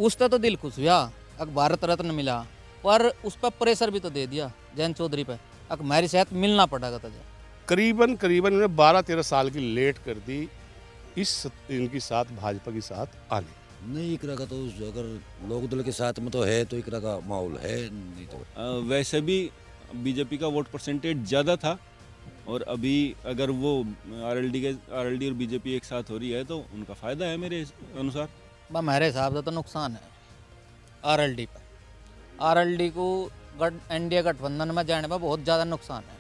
उसका तो दिल खुश हुआ, अक भारत रत्न मिला, पर उस पर प्रेशर भी तो दे दिया जयंत चौधरी पे, अक मेरी सेहत मिलना पड़ेगा तुझे। करीबन करीबन उन्होंने 12-13 साल की लेट कर दी इनकी साथ भाजपा के साथ आने। नहीं इकरा का तो अगर लोकदल के साथ में तो है तो इकरा का माहौल है नहीं तो वैसे भी बीजेपी का वोट परसेंटेज ज़्यादा था और अभी अगर वो आरएलडी और बीजेपी एक साथ हो रही है तो उनका फ़ायदा है मेरे अनुसार। मेरे हिसाब से तो नुकसान है आरएलडी पे। आरएलडी को एनडीए गठबंधन में जाने में बहुत ज़्यादा नुकसान है।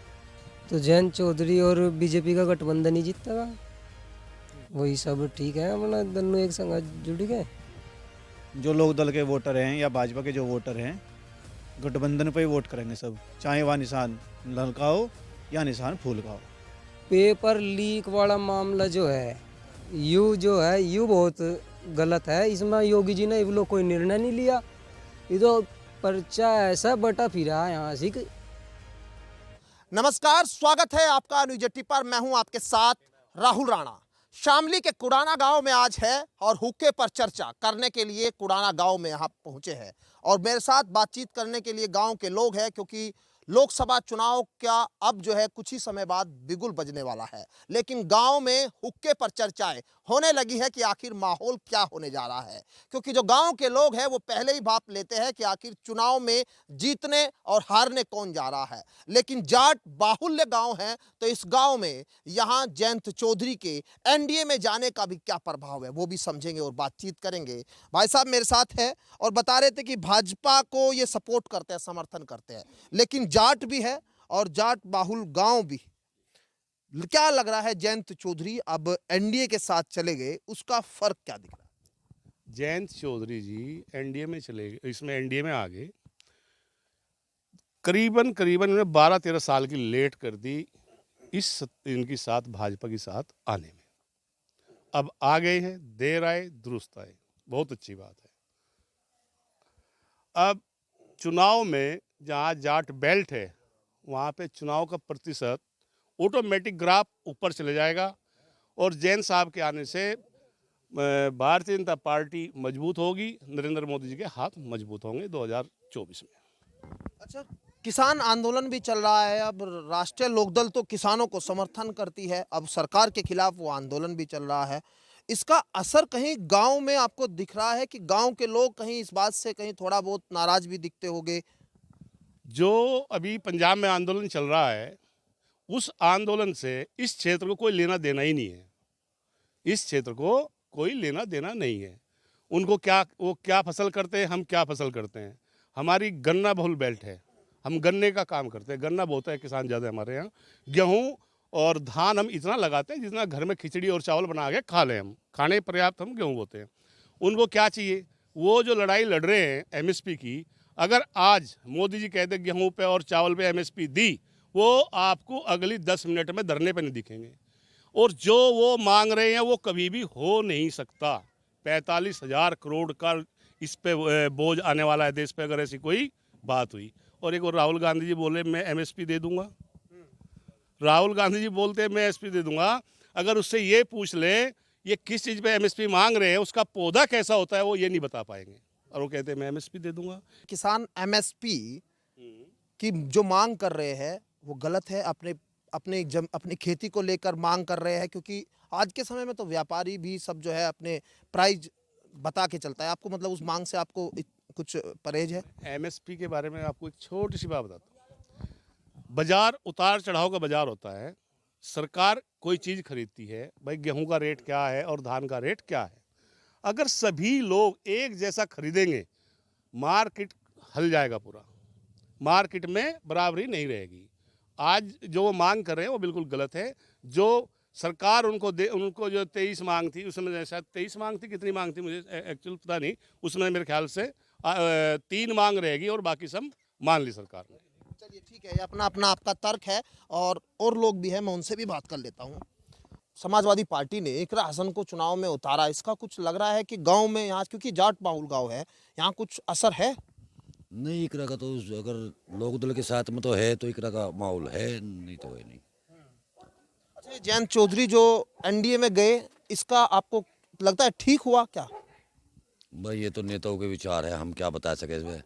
तो जयंत चौधरी और बीजेपी का गठबंधन ही जीतेगा, वही सब ठीक है, अपना दोनों एक संग जुड़ गए। जो लोक दल के वोटर हैं या भाजपा के जो वोटर हैं गठबंधन पे ही वोट करेंगे सब, चाहे वह निशान ललका हो या निशान फूल का हो। पेपर लीक वाला मामला जो है यू बहुत गलत है। इसमें योगी जी ने लोग कोई निर्णय नहीं लिया, ये तो पर्चा ऐसा बटा फिरा है यहाँ से। नमस्कार, स्वागत है आपका न्यूज 80 पर। मैं हूं आपके साथ राहुल राणा। शामली के कुड़ाना गांव में आज है और हुक्के पर चर्चा करने के लिए कुड़ाना गांव में यहाँ पहुंचे हैं और मेरे साथ बातचीत करने के लिए गांव के लोग हैं, क्योंकि लोकसभा चुनाव का अब जो है कुछ ही समय बाद बिगुल बजने वाला है। लेकिन गांव में हुक्के पर चर्चाएं होने लगी है कि आखिर माहौल क्या होने जा रहा है, क्योंकि जो गांव के लोग हैं वो पहले ही भाप लेते हैं कि आखिर चुनाव में जीतने और हारने कौन जा रहा है। लेकिन जाट बाहुल्य गांव है तो इस गांव में यहां जयंत चौधरी के एनडीए में जाने का भी क्या प्रभाव है वो भी समझेंगे और बातचीत करेंगे। भाई साहब मेरे साथ है और बता रहे थे कि भाजपा को ये सपोर्ट करते हैं, समर्थन करते हैं, लेकिन जाट भी है और जाट बाहुल गांव भी। क्या लग रहा है जयंत चौधरी अब एनडीए के साथ चले गए, उसका फर्क क्या दिख रहा है? जयंत चौधरी जी एनडीए में चले गए, इसमें एनडीए में आ गए। करीबन करीबन उन्होंने 12-13 साल की लेट कर दी इनकी साथ भाजपा के साथ आने में। अब आ गए हैं, देर आए दुरुस्त आए, बहुत अच्छी बात है। अब चुनाव में जहाँ जाट बेल्ट है वहाँ पे चुनाव का प्रतिशत ऑटोमेटिक ग्राफ ऊपर चले जाएगा और जैन साहब के आने से भारतीय जनता पार्टी मजबूत होगी, नरेंद्र मोदी जी के हाथ मजबूत होंगे 2024 में। अच्छा, किसान आंदोलन भी चल रहा है। अब राष्ट्रीय लोकदल तो किसानों को समर्थन करती है, अब सरकार के खिलाफ वो आंदोलन भी चल रहा है। इसका असर कहीं गांव में आपको दिख रहा है कि गांव के लोग कहीं इस बात से कहीं थोड़ा बहुत नाराज भी दिखते होंगे? जो अभी पंजाब में आंदोलन चल रहा है उस आंदोलन से इस क्षेत्र को कोई लेना देना ही नहीं है। इस क्षेत्र को कोई लेना देना नहीं है। उनको वो क्या फसल करते हैं, हम क्या फसल करते हैं। हमारी गन्ना बहुल बेल्ट है, हम गन्ने का काम करते हैं, गन्ना बोता है किसान ज़्यादा हमारे यहाँ। गेहूँ और धान हम इतना लगाते हैं जितना घर में खिचड़ी और चावल बना के खा लें, हम खाने पर्याप्त हम गेहूँ बोते हैं। उनको क्या चाहिए? वो जो लड़ाई लड़ रहे हैं एमएसपी की, अगर आज मोदी जी कहते गेहूँ पे और चावल पे एमएसपी दी, वो आपको अगली 10 मिनट में धरने पे नहीं दिखेंगे। और जो वो मांग रहे हैं वो कभी भी हो नहीं सकता। 45,000 करोड़ का इस पे बोझ आने वाला है देश पे अगर ऐसी कोई बात हुई। और एक और राहुल गांधी जी बोले मैं एमएसपी दे दूंगा। राहुल गांधी जी बोलते मैं एमएसपी दे दूंगा। अगर उससे ये पूछ ले ये किस चीज़ पे एमएसपी मांग रहे हैं, उसका पौधा कैसा होता है, वो ये नहीं बता पाएंगे और वो कहते हैं मैं एमएसपी दे दूंगा। किसान एमएसपी की जो मांग कर रहे हैं वो गलत है। अपनी खेती को लेकर मांग कर रहे हैं, क्योंकि आज के समय में तो व्यापारी भी सब जो है अपने प्राइस बता के चलता है। आपको मतलब उस मांग से आपको कुछ परहेज है? एमएसपी के बारे में आपको एक छोटी सी बात बताता हूँ। बाजार उतार चढ़ाव का बाजार होता है। सरकार कोई चीज़ खरीदती है, भाई गेहूं का रेट क्या है और धान का रेट क्या है। अगर सभी लोग एक जैसा खरीदेंगे मार्केट हल जाएगा पूरा, मार्केट में बराबरी नहीं रहेगी। आज जो वो मांग कर रहे हैं वो बिल्कुल गलत है। जो सरकार उनको जो 23 मांग थी, उसमें शायद 23 मांग थी, कितनी मांग थी मुझे एक्चुअल पता नहीं, उसमें मेरे ख्याल से 3 मांग रहेगी और बाकी सब मान ली सरकार ने। चलिए ठीक है, ये अपना अपना आपका तर्क है और लोग भी हैं, मैं उनसे भी बात कर लेता हूँ। समाजवादी पार्टी ने इकरा हसन को चुनाव में उतारा, इसका कुछ लग रहा है कि गांव में यहाँ, क्योंकि जाट बाहुल गांव है, यहाँ कुछ असर है? नहीं इकरा का तो अगर लोकदल के साथ में तो है तो इकरा का माहौल है नहीं तो है नहीं। अच्छा, जयंत चौधरी जो एनडीए में गए, इसका आपको लगता है ठीक हुआ क्या? भाई ये तो नेताओं के विचार है, हम क्या बता सके इसमें।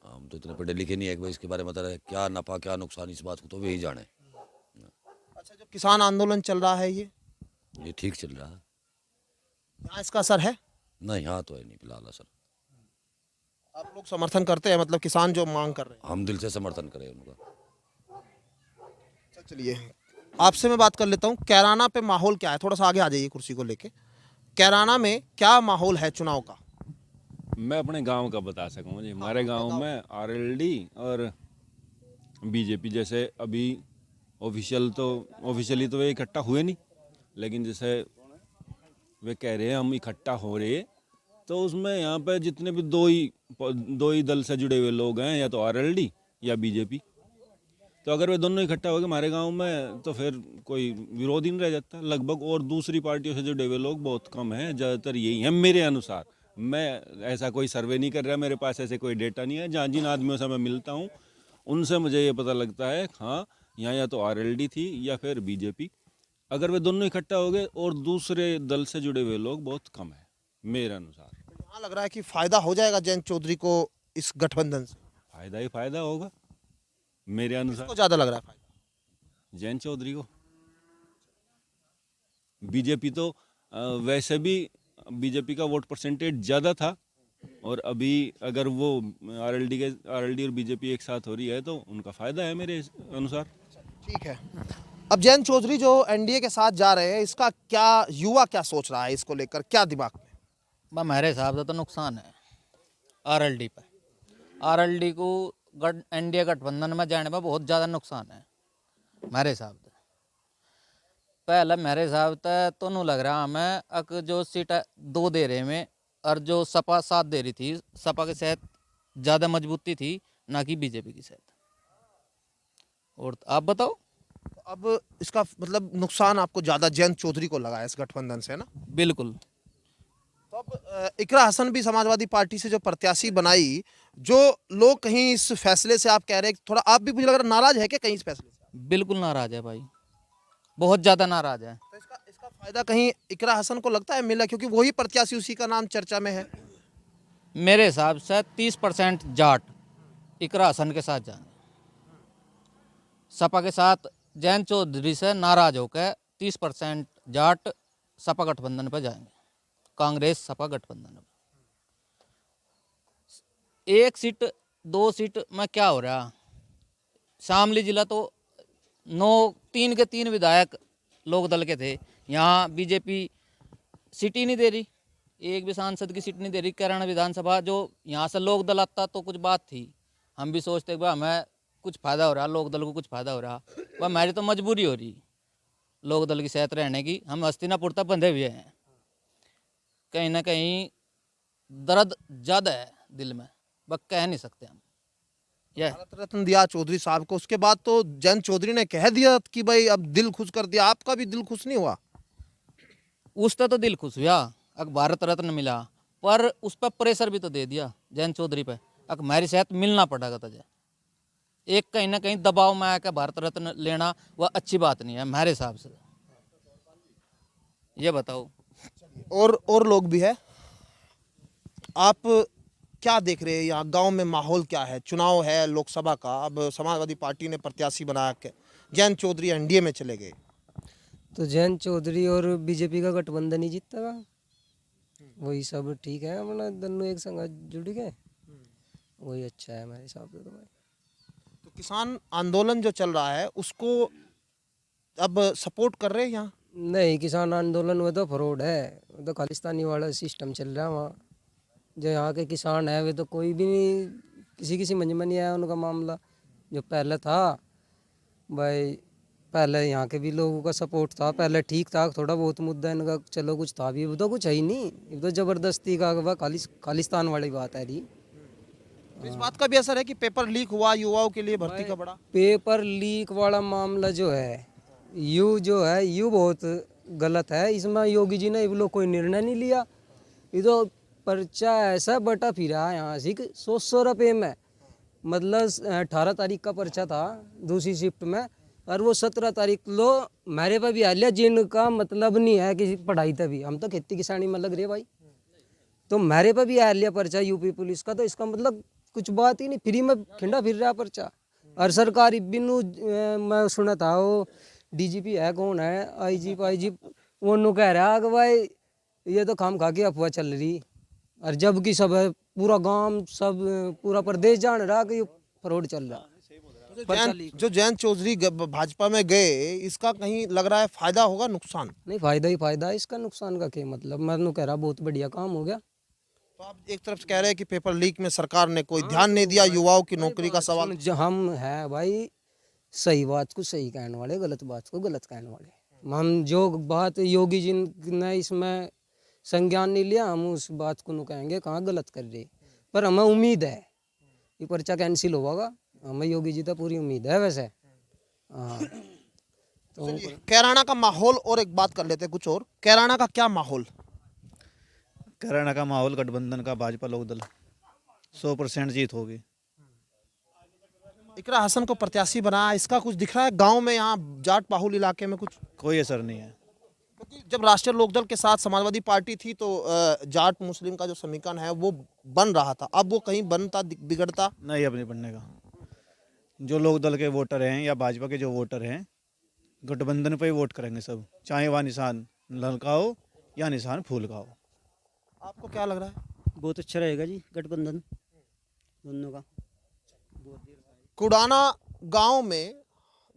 हम तो इतने पढ़े लिखे नहीं है कि भाई इसके बारे में बता रहे क्या नफा क्या नुकसान, इस बात को तो वही जाने। अच्छा, जो किसान आंदोलन चल रहा है ये ठीक चल रहा है। यहाँ इसका असर है? नहीं यहाँ तो है नहीं फिलहाल सर। आप लोग समर्थन करते हैं, मतलब किसान जो मांग कर रहे हैं? हम दिल से समर्थन करें उनका। अच्छा, चलिए आपसे मैं बात कर लेता हूँ। कैराना पे माहौल क्या है? थोड़ा सा आगे आ जाइए कुर्सी को लेके। कैराना में क्या माहौल है चुनाव का? मैं अपने गांव का बता सकूँ जी। हमारे गांव में आरएलडी और बीजेपी जैसे अभी ऑफिशियली तो वे इकट्ठा हुए नहीं, लेकिन जैसे वे कह रहे हैं हम इकट्ठा हो रहे, तो उसमें यहाँ पे जितने भी दो ही दल से जुड़े हुए लोग हैं, या तो आरएलडी या बीजेपी। तो अगर वे दोनों इकट्ठा हो गए हमारे गांव में तो फिर कोई विरोध ही नहीं रह जाता लगभग। और दूसरी पार्टियों से जुड़े हुए लोग बहुत कम हैं, ज़्यादातर यही हैं मेरे अनुसार। मैं ऐसा कोई सर्वे नहीं कर रहा, मेरे पास ऐसे कोई डेटा नहीं है। जहाँ जिन आदमियों से मैं मिलता हूँ उनसे मुझे ये पता लगता है हाँ यहाँ या तो आरएलडी थी या फिर बीजेपी। अगर वे दोनों इकट्ठा हो गए और दूसरे दल से जुड़े हुए लोग बहुत कम हैं मेरे अनुसार। यहाँ लग रहा है कि फायदा हो जाएगा जयंत चौधरी को इस गठबंधन से। फायदा ही फायदा होगा मेरे अनुसार। किसको ज्यादा लग रहा है फायदा? जयंत चौधरी को। बीजेपी तो वैसे भी बीजेपी का वोट परसेंटेज ज़्यादा था, और अभी अगर वो आरएलडी और बीजेपी एक साथ हो रही है तो उनका फायदा है मेरे अनुसार। ठीक है। अब जयंत चौधरी जो एनडीए के साथ जा रहे हैं, इसका क्या युवा क्या सोच रहा है, इसको लेकर क्या दिमाग में? बस मेरे हिसाब से तो नुकसान है आरएलडी पे। आरएलडी को एनडीए गठबंधन में जाने में बहुत ज़्यादा नुकसान है मेरे हिसाब से। पहले मेरे हिसाब से तो नहीं लग रहा हमें अक जो सीट दो दे रहे में, और जो सपा साथ दे रही थी, सपा के साथ ज़्यादा मजबूती थी ना कि बीजेपी की साथ। और आप बताओ। तो अब इसका मतलब नुकसान आपको ज्यादा जयंत चौधरी को लगा है इस गठबंधन से, है ना? बिल्कुल। तो अब इकरा हसन भी समाजवादी पार्टी से जो प्रत्याशी बनाई, जो लोग कहीं इस फैसले से आप कह रहे हैं थोड़ा, आप भी मुझे लग रहा नाराज है क्या कहीं इस फैसले से? बिल्कुल नाराज है भाई, बहुत ज़्यादा नाराज है। तो इसका फायदा कहीं इकरा हसन को लगता है मिला, क्योंकि वही प्रत्याशी, उसी का नाम चर्चा में है। मेरे हिसाब से 30% जाट इकरा हसन के साथ जाएंगे। सपा के साथ जयंत चौधरी से नाराज होकर 30% जाट सपा गठबंधन पर जाएंगे, कांग्रेस सपा गठबंधन पर। एक सीट 2 सीट में क्या हो रहा, शामली जिला तो 3 के 3 विधायक लोक दल के थे, यहाँ बीजेपी सीट ही नहीं दे रही, एक भी सांसद की सीट नहीं दे रही। कैराना विधानसभा जो यहाँ से लोक दल आता तो कुछ बात थी, हम भी सोचते भाई हमें कुछ फ़ायदा हो रहा, लोक दल को कुछ फ़ायदा हो रहा, वह हमारी तो मजबूरी हो रही लोक दल की साथ रहने की। हम हस्तिनापुर तक बंधे हुए हैं, कहीं ना कहीं दर्द ज़्यादा है दिल में, बस कह नहीं सकते हम। भारत रत्न दिया चौधरी साहब को, उसके बाद तो जयंत चौधरी ने कह दिया कि भाई अब दिल खुश कर दिया। आपका भी दिल खुश नहीं हुआ? उसका तो दिल खुश हुआ, अब भारत रत्न मिला, पर उस पर प्रेशर भी तो दे दिया जयंत चौधरी पे, अब हमारी सेहत मिलना पड़ेगा तुझे। एक कहीं ना कहीं दबाव में आकर भारत रत्न लेना वह अच्छी बात नहीं है हमारे हिसाब से। ये बताओ। और लोग भी है, आप क्या देख रहे हैं यहाँ गांव में माहौल क्या है? चुनाव है लोकसभा का, अब समाजवादी पार्टी ने प्रत्याशी बना के जयंत चौधरी एनडीए में चले गए, तो जयंत चौधरी और बीजेपी का गठबंधन ही जीतेगा, वही सब ठीक है। अपना दोनों एक संग जुड़ गए, वही अच्छा है हमारे हिसाब से। तो किसान आंदोलन जो चल रहा है उसको अब सपोर्ट कर रहे हैं यहाँ? नहीं, किसान आंदोलन में तो फ्रॉड है, वो तो खालिस्तानी वाला सिस्टम चल रहा है वहाँ। जो यहाँ के किसान है वे तो कोई भी नहीं, किसी समझ में नहीं आया उनका मामला। जो पहले था भाई, पहले यहाँ के भी लोगों का सपोर्ट था, पहले ठीक था, थोड़ा बहुत मुद्दा इनका चलो कुछ था भी, वो तो कुछ है ही नहीं, ये तो ज़बरदस्ती का वह खालिस्तान वाली बात है। तो इस बात का भी असर है कि पेपर लीक हुआ, युवाओं के लिए भर्ती का बड़ा पेपर लीक वाला मामला जो है यू बहुत गलत है। इसमें योगी जी ने ये लोग कोई निर्णय नहीं लिया, ये तो पर्चा ऐसा बटा फिरा है यहाँ से 100 रुपये में। मतलब 18 तारीख का पर्चा था दूसरी शिफ्ट में, और वो 17 तारीख लो मेरे पे भी आ लिया, जिनका मतलब नहीं है किसी पढ़ाई तभी। हम तो खेती किसानी में लग रहे भाई, तो मेरे पे भी आ लिया पर्चा यूपी पुलिस का, तो इसका मतलब कुछ बात ही नहीं, फ्री में खिंडा फिर रहा पर्चा। और सरकारी बिनु मैं सुना था वो डीजीपी है, कौन है, आईजी वो कह रहा कि भाई ये तो काम खा के अफवाह चल रही, और जबकि सब पूरा गांव सब पूरा प्रदेश जान रहा कि ये फ्रॉड चल रहा। जो जयंत चौधरी भाजपा में गए, इसका कहीं लग रहा है फायदा होगा नुकसान? नहीं, फायदा ही फायदा है इसका, नुकसान का क्या मतलब। मैं कह रहा बहुत बढ़िया काम हो गया। तो आप एक तरफ से कह रहे हैं कि पेपर लीक में सरकार ने कोई ध्यान नहीं दिया, युवाओं की नौकरी का सवाल। जो हम है भाई, सही बात को सही कहने वाले, गलत बात को गलत कहने वाले। हम जो बात योगी जी ने इसमें संज्ञान नहीं लिया, हम उस बात को नु कहेंगे कहाँ गलत कर रहे। पर हमें उम्मीद है ये पर्चा कैंसिल होगा, हमें योगी जी तो पूरी उम्मीद है वैसे। हाँ, तो कैराना का माहौल, और एक बात कर लेते हैं कुछ और, कैराना का क्या माहौल? कैराना का माहौल गठबंधन का भाजपा लोक दल 100% जीत होगी। इकरा हसन को प्रत्याशी बनाया, इसका कुछ दिख रहा है गांव में, यहाँ जाट बाहुल इलाके में कुछ? कोई असर नहीं है। क्योंकि जब राष्ट्रीय लोकदल के साथ समाजवादी पार्टी थी तो जाट मुस्लिम का जो समीकरण है वो बन रहा था, अब वो कहीं बनता बिगड़ता नहीं, अब नहीं बनने का। जो लोक दल के वोटर हैं या भाजपा के जो वोटर हैं, गठबंधन पे ही वोट करेंगे सब, चाहे वहाँ निशान ललका हो या निशान फूल का हो। आपको क्या लग रहा है? बहुत अच्छा रहेगा जी गठबंधन दोनों का। कुडाना गांव में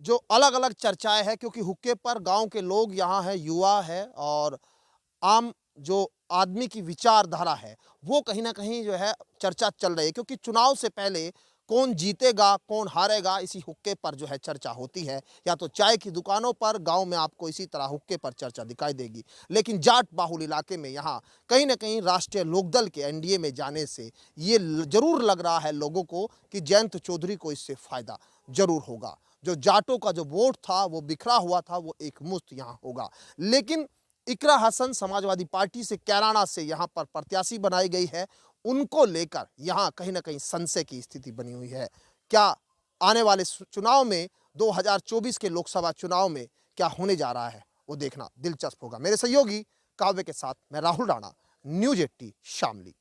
जो अलग अलग चर्चाएं हैं, क्योंकि हुक्के पर गांव के लोग यहाँ है, युवा है, और आम जो आदमी की विचारधारा है वो कहीं ना कहीं जो है चर्चा चल रही है, क्योंकि चुनाव से पहले कौन जीतेगा कौन हारेगा इसी हुक्के पर जो है चर्चा होती है। या तो चाय की दुकानों पर गांव में आपको इसी तरह हुक्के पर चर्चा दिखाई देगी, लेकिन जाट बाहुल इलाके में यहाँ कहीं ना कहीं राष्ट्रीय लोकदल के एनडीए में जाने से ये जरूर लग रहा है लोगों को कि जयंत चौधरी को इससे फायदा जरूर होगा। जो जाटों का जो वोट था वो बिखरा हुआ था, वो एक मुश्त यहाँ होगा। लेकिन इकरा हसन समाजवादी पार्टी से कैराना से यहाँ पर प्रत्याशी बनाई गई है, उनको लेकर यहाँ कहीं ना कहीं संशय की स्थिति बनी हुई है। क्या आने वाले चुनाव में 2024 के लोकसभा चुनाव में क्या होने जा रहा है वो देखना दिलचस्प होगा। मेरे सहयोगी काव्य के साथ मैं राहुल राणा, न्यूज़ 80 शामली।